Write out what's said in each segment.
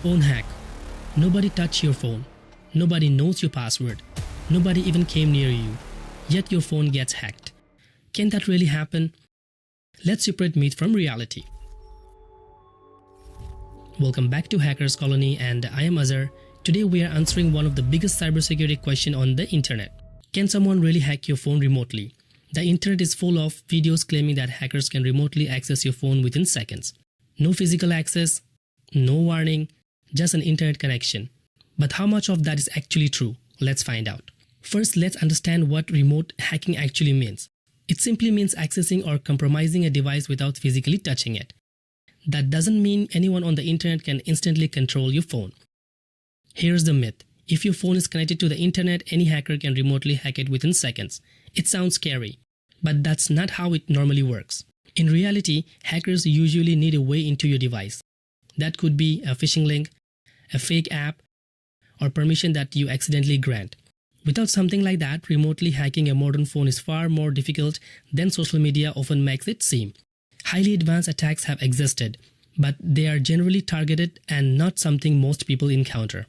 Phone hack. Nobody touched your phone. Nobody knows your password. Nobody even came near you. Yet your phone gets hacked. Can that really happen? Let's separate myth from reality. Welcome back to Hackers Colony and I am Azhar. Today we are answering one of the biggest cybersecurity questions on the internet. Can someone really hack your phone remotely? The internet is full of videos claiming that hackers can remotely access your phone within seconds. No physical access, no warning, just an internet connection. But how much of that is actually true? Let's find out. First, let's understand what remote hacking actually means. It simply means accessing or compromising a device without physically touching it. That doesn't mean anyone on the internet can instantly control your phone. Here's the myth. If your phone is connected to the internet, any hacker can remotely hack it within seconds. It sounds scary, but that's not how it normally works. In reality, hackers usually need a way into your device. That could be a phishing link, a fake app, or permission that you accidentally grant. Without something like that, remotely hacking a modern phone is far more difficult than social media often makes it seem. Highly advanced attacks have existed, but they are generally targeted and not something most people encounter.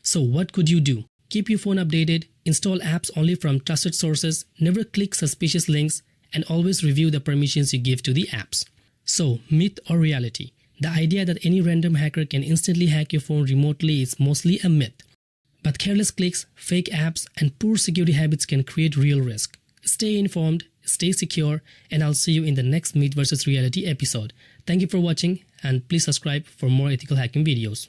So what could you do? Keep your phone updated, install apps only from trusted sources, never click suspicious links, and always review the permissions you give to the apps. So, myth or reality? The idea that any random hacker can instantly hack your phone remotely is mostly a myth. But careless clicks, fake apps, and poor security habits can create real risk. Stay informed, stay secure, and I'll see you in the next Myth vs Reality episode. Thank you for watching, and please subscribe for more ethical hacking videos.